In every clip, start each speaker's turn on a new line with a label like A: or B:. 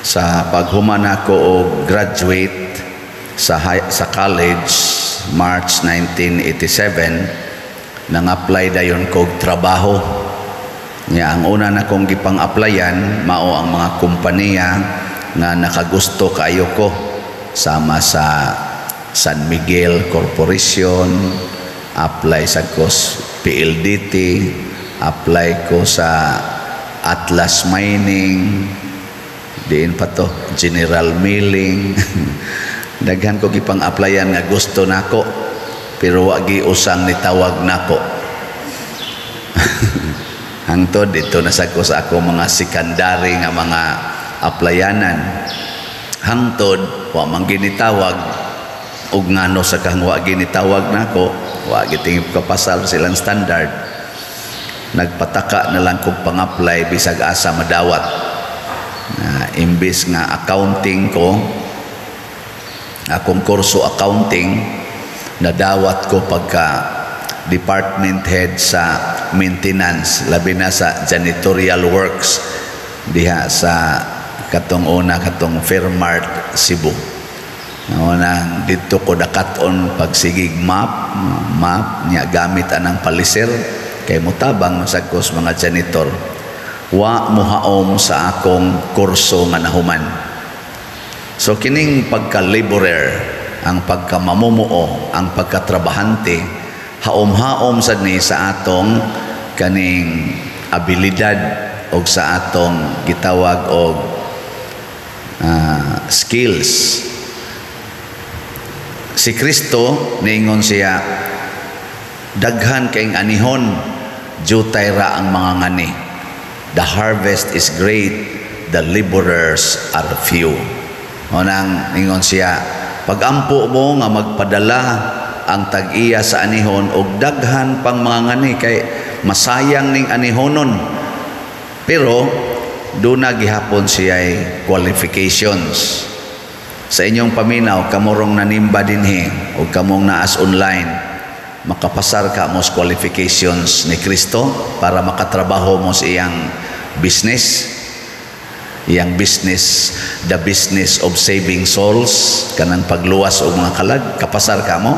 A: Sa paghuman ako og graduate sa college March 1987, nang-apply dayon kog trabaho. Ang una na kong gipang-applyan mao ang mga kompanya nga nakagusto kaayo ko, sama sa San Miguel Corporation, apply sa ko PLDT, apply ko sa Atlas Mining, diin pa to General Milling. Daghan ko gipang-applyan nga gusto nako, pero wagi usang nitawag nako. Hangtod dito na sa ako mga secondary nga mga applyanan. Hangtod wa man ginitawag, ug ngano sa kang wa ginitawag nako, wa gitingip kapasal silang standard. Nagpataka na lang kog pang-apply bisag asa madawat. Imbis nga accounting ko, akong kurso accounting, nadawat ko pagka department head sa maintenance, labi na sa janitorial works diha sa katong Fairmart Cebu. Nang dito ko dakaton pagsigig map niya gamit anang paliser kay mutabang sa kos mga janitor. Wa muhaom sa akong kurso nga nahuman. So kining pagka-laborer, ang pagka-mamumuo, ang pagkatrabahante, haom-haom sad ni sa atong kaning abilidad o sa atong gitawag og skills. Si Kristo niingon siya, daghan kayong anihon, jutay ra ang mga ngani. The harvest is great, the laborers are few. Nang ningon siya, pagampo mo nga magpadala ang tag-iya sa anihon og daghan pang mga ngani kay masayang ning anihonon. Pero doon na gihapon siya qualifications. Sa inyong paminaw, kamurong nanimba dinhi o kamong naas online, makapasar ka mo sa qualifications ni Kristo para makatrabaho mo sa iyang business. Iyang business, the business of saving souls, kanang pagluwas og mga kalag, kapasar ka mo.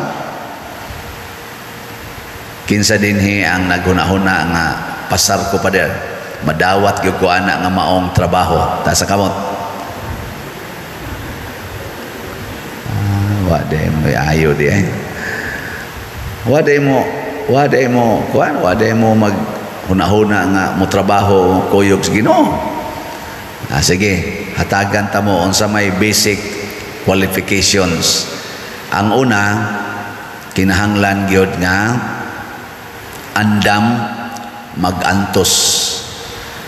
A: Kinsa dinhi ang naghuna-huna nga pasar ko pa der, madawat gyud ko ana nga maong trabaho ta sa kamot. Wade mo ayo di ay. Wade mo mag huna-huna nga mo trabaho kuyog sa Ginoo. Sige, hatagan ta mo unsa may basic qualifications. Ang una, kinahanglan gyud nga andam magantos.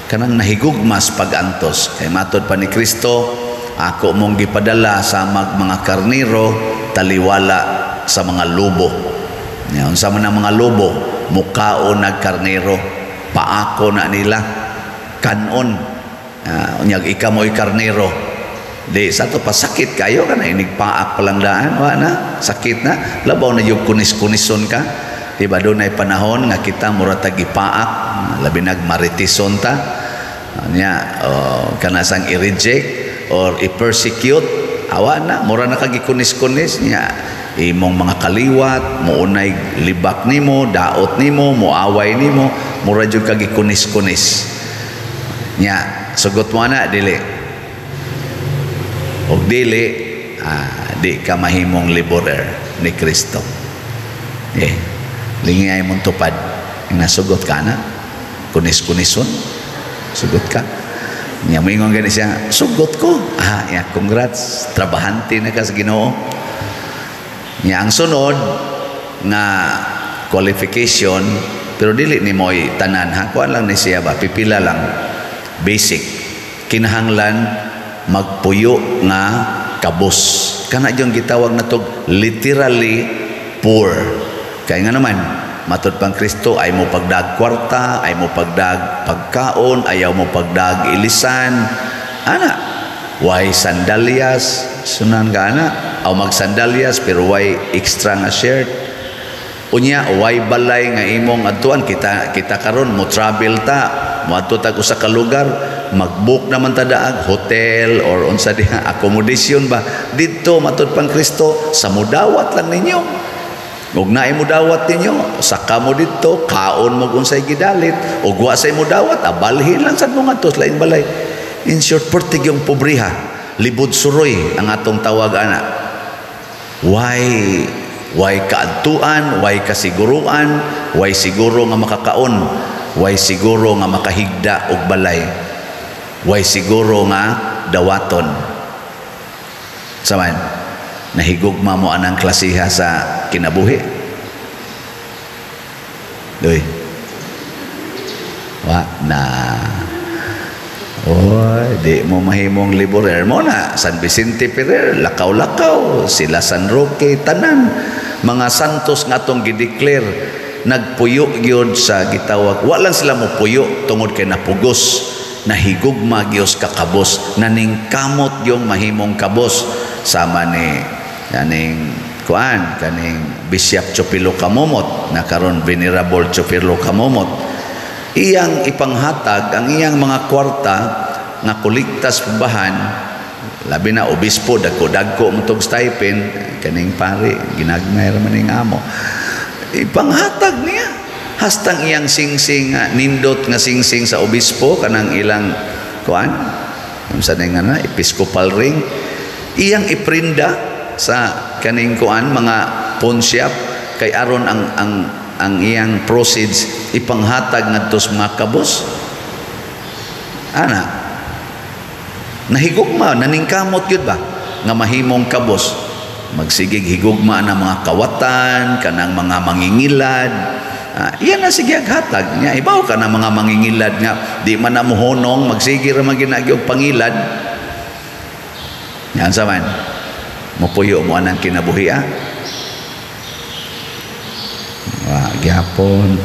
A: Kanang nahigugmas pagantos. Kay matod pa ni Kristo, ako mong gipadala sa mga karniro, taliwala sa mga lobo. Unsa man ang mga lobo, mukaon nag karniro, paako na nila, kanon. Unyag ika mo'y karnero, di sa to pasakit kayo ka na inigpaak palang daan, na sakit na, labaw na yung kunis-kunison ka, diba doon ay panahon nga kita muratag ipaak, labi nagmaritison ta, kanasang i-reject or i-persecute, awa na, mura na kagikunis-kunis niya, imong mga kaliwat, muunay libak nimo, daot nimo, muaway nimo, mura yung kagikunis-kunis niya. Sugot mo na, dili. O dili, di ka mahimong laborer ni Kristo. Lingay mong tupad. Nasugot ka na. Kunis-kunison. Sugot ka. Niya mo ingon gani siya, sugot ko. Congrats. Trabahante na ka sa Ginoo. Niya ang sunod nga qualification, pero dili ni mo'y tanan. Kuan lang ni siya ba? Pipila lang. Basic, kinahanglan magpuyo nga kabus. Kana yung gitawag na to literally poor. Kaya nga naman, matod pang Kristo, ay mo pagdag kwarta, ay mo pagdag pagkaon, ayaw mo pagdag ilisan. Ana, why sandalyas? Sunan ka ana? Aw magsandalyas pero why extra nga shirt? Unya, why balay nga imong atuan kita karon mo travel ta, mo adto tag usa ka lugar, mag-book naman tadaag hotel or unsa diha accommodation ba didto matud pang Kristo sa mudawat lang ninyo. Ug naay mudawat ninyo, saka mo didto kaon mo unsay gidalit ug wa say mudawat abalhin lang sad mo ngadto lain balay. In short, pertig yung pobriha, libod suroy ang atong tawag ana. Why kaadtuan, why kasiguruan, why siguro nga makakaon, why siguro nga makahigda og balay, why siguro nga dawaton. Saman, nahigugma mo anang klasiha sa kinabuhi. Doy. Wa na. Oy, di mo mahimong liborer mo na San Vicente Ferrer, lakaw-lakaw, sila San Roque, tanan mga santos nga atong gideclare nagpuyo gyud sa gitawag. Wa lang sila mo puyo tungod kay napugos, nahigugma gyud kakabos, naningkamot yung mahimong kabos sama ni kaning Bishop Chopilo Kamomot na karon Venerable Chopilo Kamomot. Iyang ipanghatag ang iyang mga kwarta nga kolektas bahan, labi na obispo dagko mutog stipend kaning pare ginagmay ra man ning amo, ipanghatag niya hastang iyang singsing nindot nga singsing sa obispo kanang ilang unsa na nga episcopal ring, iyang iprinda sa kaning mga pawn shop kay aron ang iyang proceeds ipanghatag ngadto sa mga kabos. Ana, nahigugma, naningkamot yun ba nga mahimong kabos, magsigig higugma na mga kawatan kanang mga mangingilad. Iyan na sige aghatag niya. Ibaw ka na mga mangingilad nga di man na muhonong magsigig ra maginagi og pangilad. Yan sa man mopuyo mo anang kinabuhi gyapon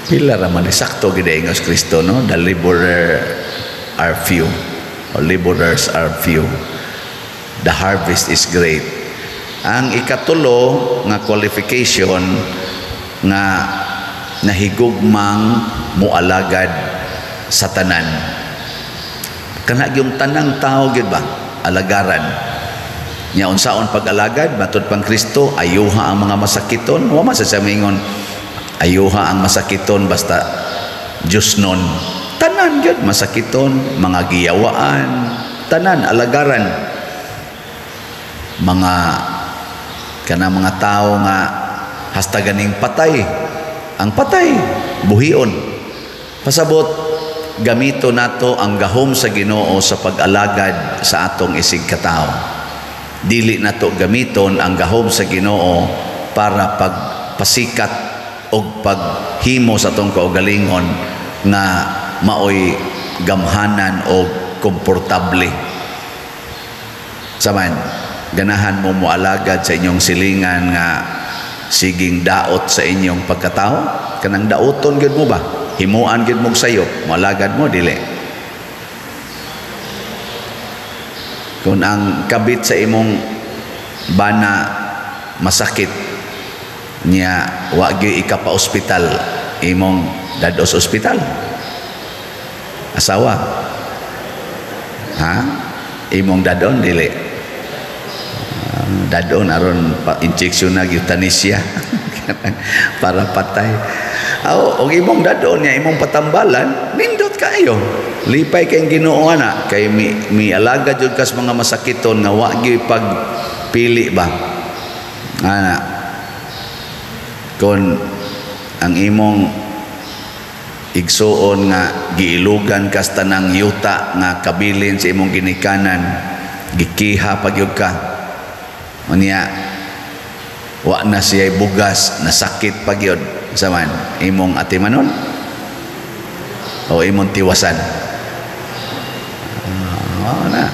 A: pila ra man sakto gid ingos Kristo, no? The laborer are few, or laborers are few, the harvest is great. Ang ikatulo nga qualification nga nahigugmang mualagad sa tanan, kana yung tanang tao gid ba alagaran nya unsaon pag-alagad matud pang Kristo. Ayuha ang mga masakiton, wa man sa mingon ayuha ang masakiton basta Diyos nun, tanan gyud masakiton, mga giyawaan, tanan alagaran, mga mga tao nga hasta ganing patay, ang patay buhion. Pasabot gamito nato ang gahom sa Ginoo sa pag-alagad sa atong isig katao. Dili nato gamiton ang gahom sa Ginoo para pagpasikat o paghimo sa atong kaugalingon nga maoy gamhanan o komportable. Saman, ganahan mo mualagad sa inyong silingan nga siging daot sa inyong pagkatao, kanang daoton gid mo ba? Himuan gid mo sayo, mualagad mo dili. Kung ang kabit sa imong bana masakit niya, wa gyud ika pa ospital, imong dados ospital. Asawa imong dadon dili, dadon aron pa injection na euthanasia para patay. Og imong dadon niya imong patambalan, nindot kayo, lipay kay Ginoo ana kay mialaga jud kas mga masakiton nga wa gyud pagpili ba ana. Kon ang imong igsuon nga giilugan kas tanang yuta nga kabilin sa imong ginikanan, gikiha pagyud ka unya wa na siya bugas, nasakit pagyud saman imong atimanon o imong tiwasan. Na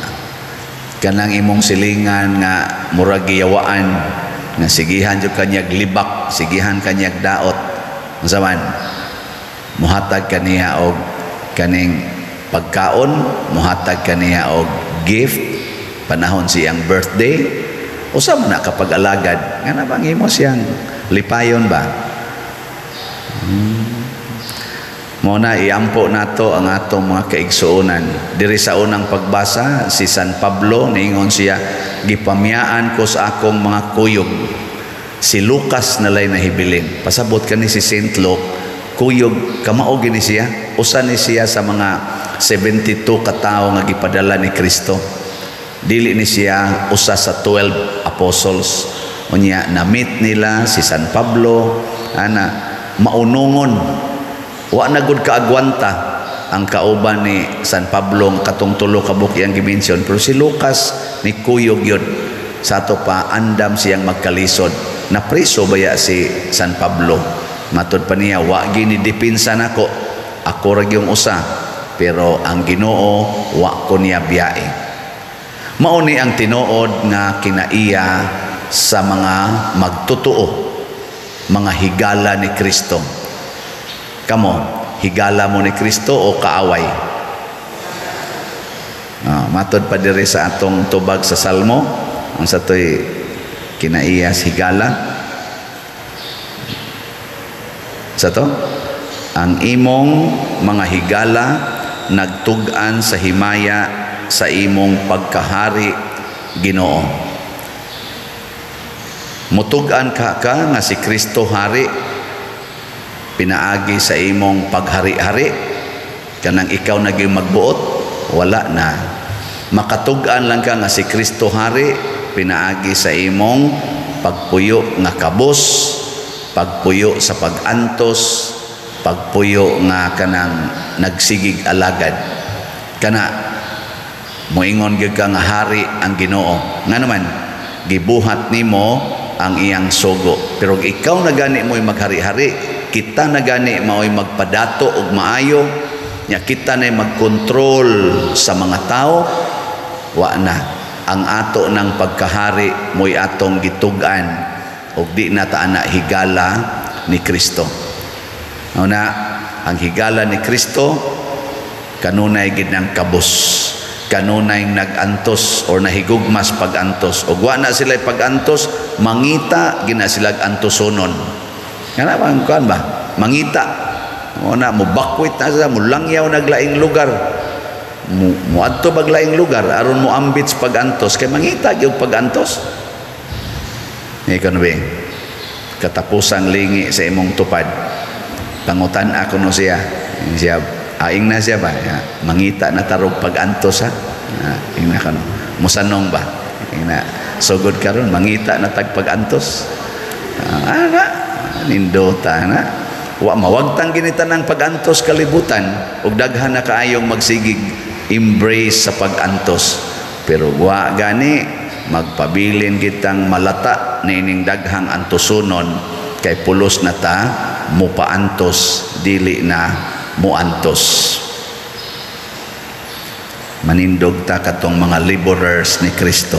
A: kanang imong silingan nga murag giyawaan nga sigihan jud kanyag libak, sigihan kanyag daot, saman muhatag kaniya og kaning pagkaon, muhatag kaniya og gift panahon siyang birthday. Usa man na kapag alagad nga na bang imo siyang lipayon ba? Mo na iampo nato ang atong mga kaigsuonan. Diri sa unang pagbasa si San Pablo niingon siya, gipamiyaan ko sa akong mga kuyog. Si Lucas nalay nahibilin. Pasabot kani si Saint Luke, kuyog kamao gini siya. Usa ni siya sa mga 72 ka tawo nga gipadala ni Kristo. Dili ni siya usa sa 12 apostles. Unya na-meet nila si San Pablo, ana maunungon. Wa na gud kaagwanta ang kauban ni San Pablo katong tulo ka book yang gimension, pero si Lucas ni kuyog yun. Sa ato pa andam siyang magkalisod. Napriso baya si San Pablo. Matod pa niya, wa gini dipinsa nako. Ako ra gyung usa, pero ang Ginoo wa ko niya biyae. Mao ni ang tinuod nga kinaiya sa mga magtutuo, mga higala ni Kristo. Kamo, higala mo ni Kristo o kaaway? Matod pa diri sa atong tubag sa Salmo, ang satoy kinaiyas higala. Sa to, ang imong mga higala nagtug-an sa himaya sa imong pagkahari, Ginoo. Mutug-an ka nga si Kristo hari, pinaagi sa imong paghari-hari, kanang ikaw naging magbuot, wala na. Makatug-an lang ka nga si Kristo hari, pinaagi sa imong pagpuyo nga kabos, pagpuyo sa pagantos, pagpuyo nga kanang nagsigig alagad. Kana moingon gyud ka nga hari ang Ginoo. Nga naman gibuhat nimo ang iyang sugo. Pero ikaw na gani mo'y maghari-hari, kita na gani mo'y magpadato og maayo, nya kita na magkontrol sa mga tao, wa na. Ang ato ng pagkahari mo'y atong gitugan og di na ta ana higala ni Kristo. Una, ang higala ni Kristo kanunay gid ng kabos, kanunay nagantos or nahigugmas pagantos. Og wa na sila pagantos, mangita gina sila antosonon. Kana bang kuan ba? Mangita. Una mo bakwit na sila, mo langyaw naglaing lugar. Mo adto baglaing lugar aron mo ambits pagantos kay mangita gyud pagantos. Ikaw be, katapusang lingi sa imong tupad. Pangutan ako no siya. Siya aing na siya ba? Ya, mangita na tarog pagantos ha. Ing na kano. Musanong ba? Ing na sugod karon mangita na tag pagantos. Ana nindota na. Wa mawagtang ginitan ng pagantos kalibutan ug daghan na kaayong magsigig embrace sa pagantos. Pero wa gani magpabilin kitang malata nining daghang antosonon kay pulos na ta mupaantos dili na muantos. Manindog ta katong mga laborers ni Kristo.